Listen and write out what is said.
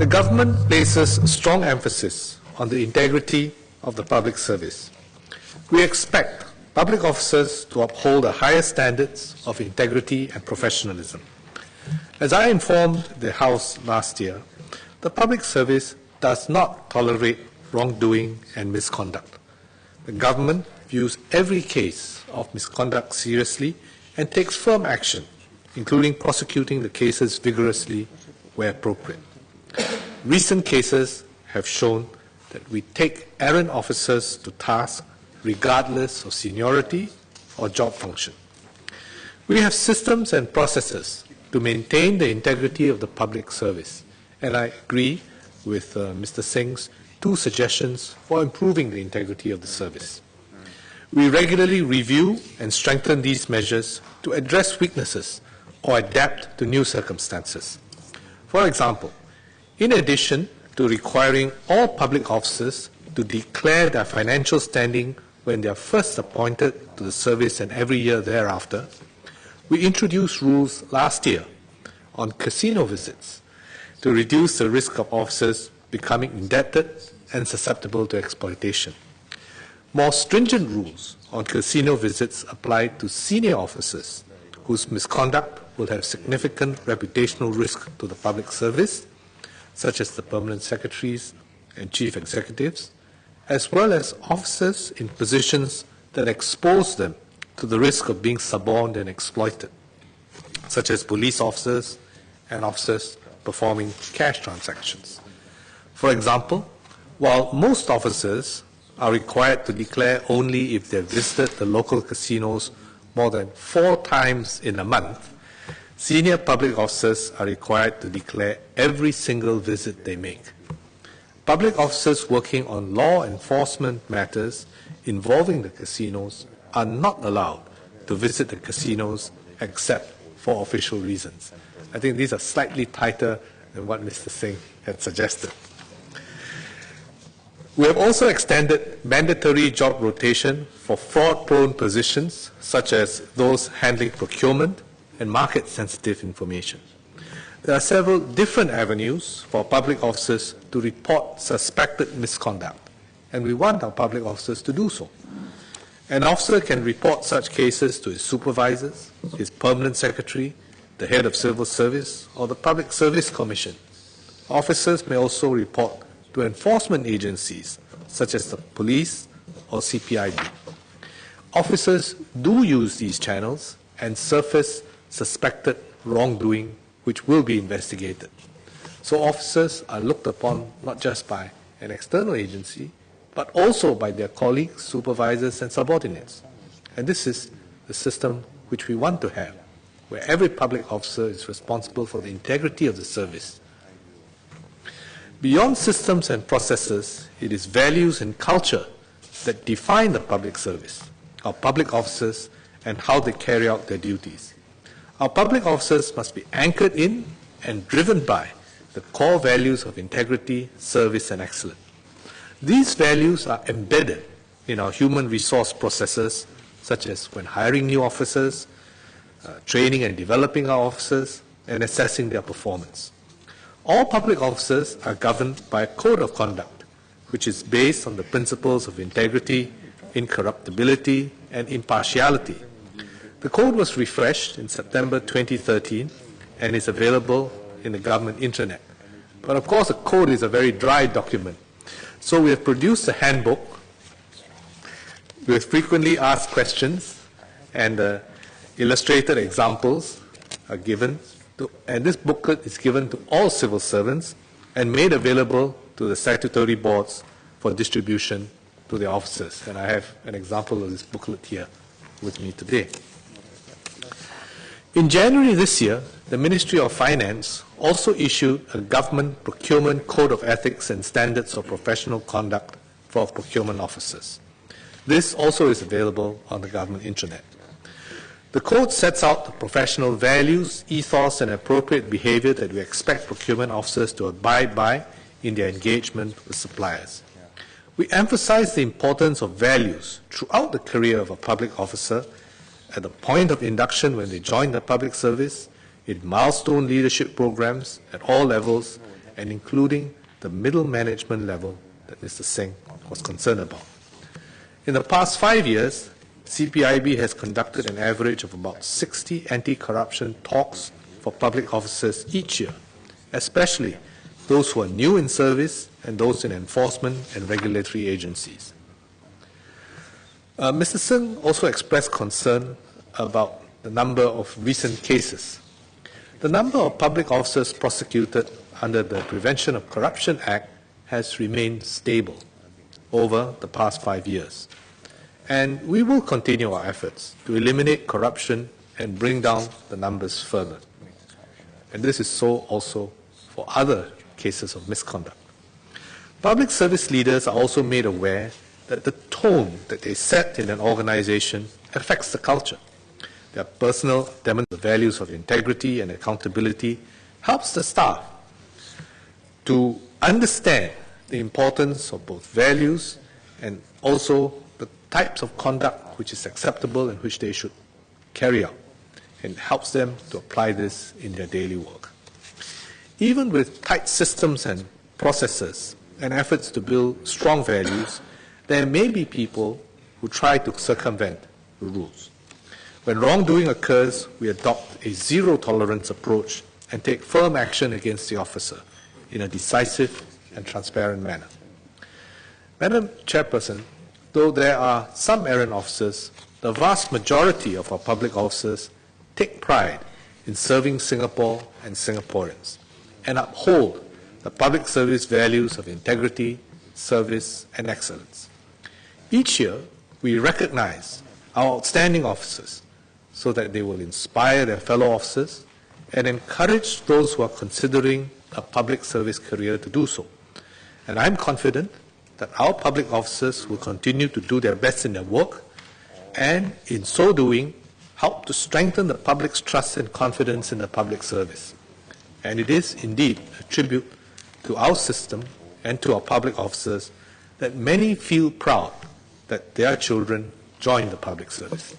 The government places strong emphasis on the integrity of the public service. We expect public officers to uphold the highest standards of integrity and professionalism. As I informed the House last year, the public service does not tolerate wrongdoing and misconduct. The government views every case of misconduct seriously and takes firm action, including prosecuting the cases vigorously where appropriate. Recent cases have shown that we take errant officers to task regardless of seniority or job function. We have systems and processes to maintain the integrity of the public service, and I agree with Mr. Singh's two suggestions for improving the integrity of the service. We regularly review and strengthen these measures to address weaknesses or adapt to new circumstances. For example, in addition to requiring all public officers to declare their financial standing when they are first appointed to the service and every year thereafter, we introduced rules last year on casino visits to reduce the risk of officers becoming indebted and susceptible to exploitation. More stringent rules on casino visits apply to senior officers whose misconduct will have significant reputational risk to the public service, such as the permanent secretaries and chief executives, as well as officers in positions that expose them to the risk of being suborned and exploited, such as police officers and officers performing cash transactions. For example, while most officers are required to declare only if they have visited the local casinos more than 4 times in a month, senior public officers are required to declare every single visit they make. Public officers working on law enforcement matters involving the casinos are not allowed to visit the casinos except for official reasons. I think these are slightly tighter than what Mr. Singh had suggested. We have also extended mandatory job rotation for fraud-prone positions, such as those handling procurement and market-sensitive information. There are several different avenues for public officers to report suspected misconduct, and we want our public officers to do so. An officer can report such cases to his supervisors, his permanent secretary, the head of civil service, or the Public Service Commission. Officers may also report to enforcement agencies such as the police or CPIB. Officers do use these channels and surface suspected wrongdoing which will be investigated. So officers are looked upon not just by an external agency, but also by their colleagues, supervisors, and subordinates. And this is the system which we want to have, where every public officer is responsible for the integrity of the service. Beyond systems and processes, it is values and culture that define the public service, our public officers, and how they carry out their duties. Our public officers must be anchored in and driven by the core values of integrity, service, and excellence. These values are embedded in our human resource processes, such as when hiring new officers, training and developing our officers, and assessing their performance. All public officers are governed by a code of conduct, which is based on the principles of integrity, incorruptibility, and impartiality. The code was refreshed in September 2013 and is available in the government intranet. But of course, a code is a very dry document. So we have produced a handbook with frequently asked questions, and illustrated examples are given. And this booklet is given to all civil servants and made available to the statutory boards for distribution to the officers. And I have an example of this booklet here with me today. In January this year, the Ministry of Finance also issued a Government Procurement Code of Ethics and Standards of Professional Conduct for procurement officers. This also is available on the government intranet. The code sets out the professional values, ethos, and appropriate behavior that we expect procurement officers to abide by in their engagement with suppliers. We emphasize the importance of values throughout the career of a public officer, at the point of induction when they join the public service, in milestone leadership programs at all levels, and including the middle management level that Mr. Singh was concerned about. In the past 5 years, CPIB has conducted an average of about 60 anti-corruption talks for public officers each year, especially those who are new in service and those in enforcement and regulatory agencies. Mr. Singh also expressed concern about the number of recent cases. The number of public officers prosecuted under the Prevention of Corruption Act has remained stable over the past 5 years. And we will continue our efforts to eliminate corruption and bring down the numbers further. And this is so also for other cases of misconduct. Public service leaders are also made aware that the tone that they set in an organization affects the culture. Their personal demonstration of the values of integrity and accountability helps the staff to understand the importance of both values and also the types of conduct which is acceptable and which they should carry out, and helps them to apply this in their daily work. Even with tight systems and processes and efforts to build strong values, there may be people who try to circumvent the rules. When wrongdoing occurs, we adopt a zero-tolerance approach and take firm action against the officer in a decisive and transparent manner. Madam Chairperson, though there are some errant officers, the vast majority of our public officers take pride in serving Singapore and Singaporeans and uphold the public service values of integrity, service, and excellence. Each year, we recognize our outstanding officers so that they will inspire their fellow officers and encourage those who are considering a public service career to do so. And I'm confident that our public officers will continue to do their best in their work and, in so doing, help to strengthen the public's trust and confidence in the public service. And it is indeed a tribute to our system and to our public officers that many feel proud that their children join the public service.